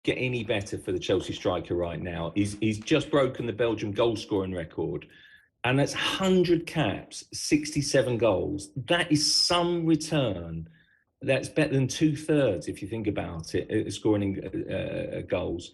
get any better for the Chelsea striker right now. He's just broken the Belgian goal-scoring record, and that's 100 caps, 67 goals. That is some return. That's better than 2/3, if you think about it, scoring goals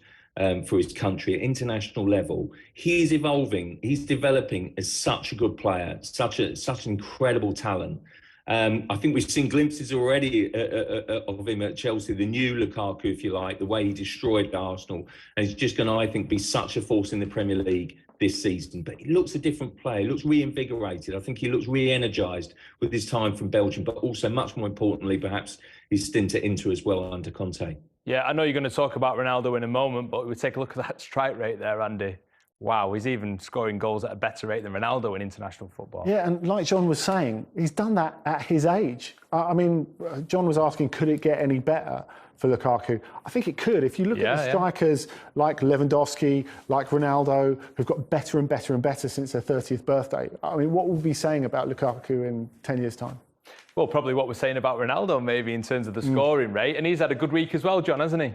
for his country at international level. He is evolving. He's developing as such a good player, such an incredible talent. I think we've seen glimpses already of him at Chelsea, the new Lukaku, if you like, the way he destroyed Arsenal. And he's just going to, I think, be such a force in the Premier League this season. But he looks a different player. He looks reinvigorated. I think he looks re-energised with his time from Belgium, but also, much more importantly, perhaps, his stint at Inter as well under Conte. Yeah, I know you're going to talk about Ronaldo in a moment, but we take a look at that strike rate there, Andy. Wow, he's even scoring goals at a better rate than Ronaldo in international football. Yeah, and like John was saying, he's done that at his age. I mean, John was asking, could it get any better for Lukaku? I think it could. If you look at the strikers like Lewandowski, like Ronaldo, who've got better and better and better since their 30th birthday, I mean, what will we be saying about Lukaku in 10 years' time? Well, probably what we're saying about Ronaldo, maybe, in terms of the scoring rate. And he's had a good week as well, John, hasn't he?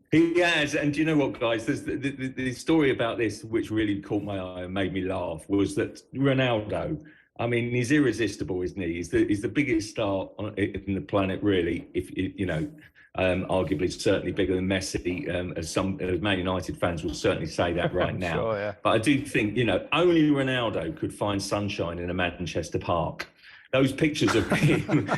He has, and do you know what, guys? There's the story about this, which really caught my eye and made me laugh, was that Ronaldo, I mean, he's irresistible, isn't he? He's the biggest star in the planet, really. If you know, arguably, certainly bigger than Messi. As some Man United fans will certainly say that right now. Sure, yeah. But I do think, you know, only Ronaldo could find sunshine in a Manchester park. Those pictures of him,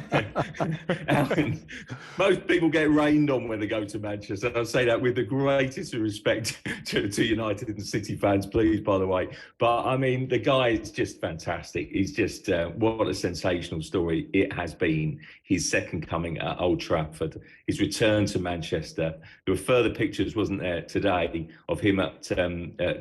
most people get rained on when they go to Manchester. I say that with the greatest respect to United and City fans, please, by the way. But, I mean, the guy is just fantastic. He's just, what a sensational story it has been. His second coming at Old Trafford, his return to Manchester. There were further pictures, wasn't there, today, of him at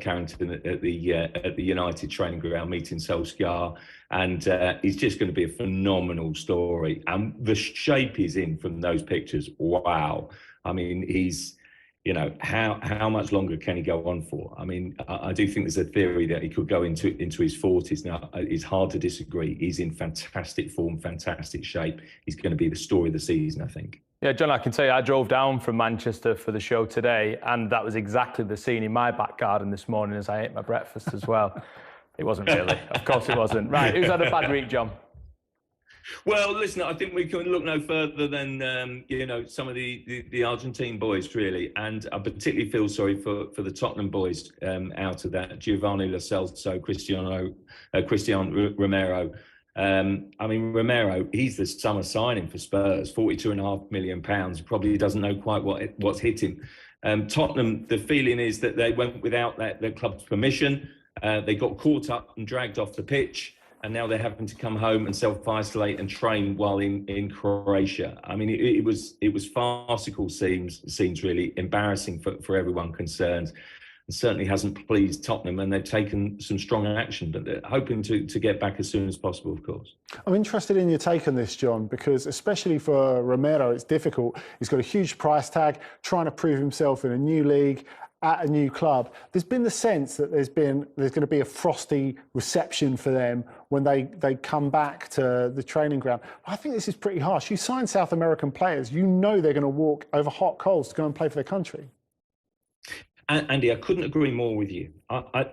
Carrington at the United training ground meeting Solskjaer. And he's just going to be a phenomenal story. And the shape he's in from those pictures, wow. I mean, he's, you know, how much longer can he go on for? I mean, I do think there's a theory that he could go into his 40s. Now, it's hard to disagree. He's in fantastic form, fantastic shape. He's going to be the story of the season, I think. Yeah, John, I can tell you, I drove down from Manchester for the show today, and that was exactly the scene in my back garden this morning as I ate my breakfast as well. It wasn't really. Of course it wasn't. Right, who's had a bad week, John? Well, listen, I think we can look no further than, you know, some of the Argentine boys, really. And I particularly feel sorry for the Tottenham boys out of that. Giovanni Lo Celso, Cristiano Romero. I mean, Romero, he's the summer signing for Spurs, £42.5 million. He probably doesn't know quite what's hit him. Tottenham, the feeling is that they went without their club's permission. They got caught up and dragged off the pitch, and now they're having to come home and self-isolate and train while in Croatia. I mean, it was farcical scenes really embarrassing for everyone concerned, and certainly hasn't pleased Tottenham, and they've taken some strong action, but they're hoping to get back as soon as possible, of course. I'm interested in your take on this, John, because especially for Romero, it's difficult. He's got a huge price tag, trying to prove himself in a new league, at a new club. There's been the sense that there's going to be a frosty reception for them when they come back to the training ground. I think this is pretty harsh. You sign South American players, you know they're going to walk over hot coals to go and play for their country. Andy, I couldn't agree more with you.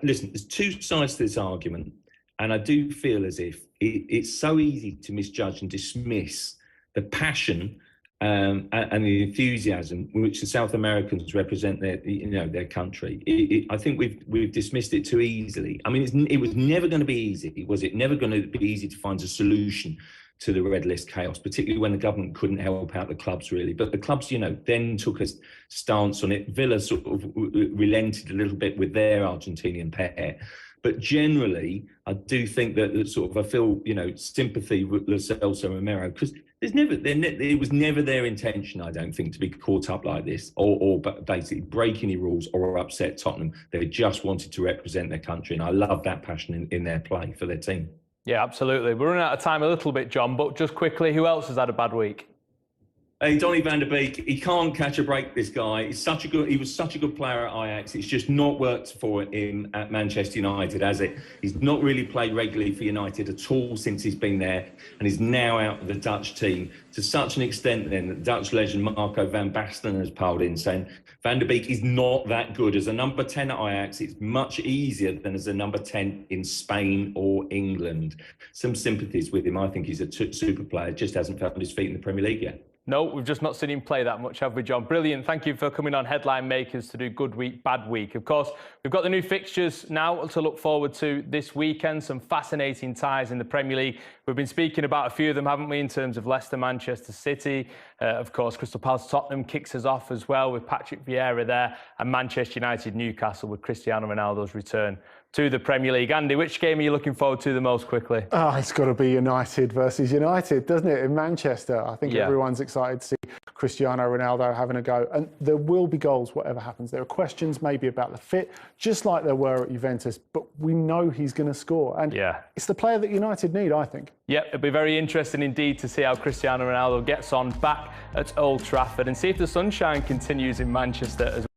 Listen, there's two sides to this argument, and I do feel as if it's so easy to misjudge and dismiss the passion and the enthusiasm which the South Americans represent their country. I think we've dismissed it too easily. I mean, it was never going to be easy, was it? Never going to be easy to find a solution to the red list chaos, particularly when the government couldn't help out the clubs really. But the clubs, then took a stance on it. Villa sort of relented a little bit with their Argentinian pair. But generally, I do think that I feel, sympathy with Lo Celso and Romero, because it was never their intention, I don't think, to be caught up like this or basically break any rules or upset Tottenham. They just wanted to represent their country, and I love that passion in their play for their team. Yeah, absolutely. We're running out of time a little bit, John, but just quickly, who else has had a bad week? Hey, Donny van der Beek, he can't catch a break, this guy. He was such a good player at Ajax. It's just not worked for him at Manchester United, has it? He's not really played regularly for United at all since he's been there, and he's now out of the Dutch team to such an extent then that Dutch legend Marco van Basten has piled in saying Van der Beek is not that good. As a number 10 at Ajax, it's much easier than as a number 10 in Spain or England. Some sympathies with him. I think he's a super player, just hasn't found his feet in the Premier League yet. No, we've just not seen him play that much, have we, John? Brilliant. Thank you for coming on Headline Makers to do Good Week, Bad Week. Of course, we've got the new fixtures now to look forward to this weekend. Some fascinating ties in the Premier League. We've been speaking about a few of them, haven't we, in terms of Leicester, Manchester City. Of course, Crystal Palace, Tottenham kicks us off as well with Patrick Vieira there. And Manchester United, Newcastle with Cristiano Ronaldo's return to the Premier League. Andy, which game are you looking forward to the most quickly? Oh, it's got to be United versus United, doesn't it, in Manchester? I think everyone's excited to see Cristiano Ronaldo having a go. And there will be goals, whatever happens. There are questions maybe about the fit, just like there were at Juventus, but we know he's going to score. And it's the player that United need, I think. Yeah, it'll be very interesting indeed to see how Cristiano Ronaldo gets on back at Old Trafford and see if the sunshine continues in Manchester as well.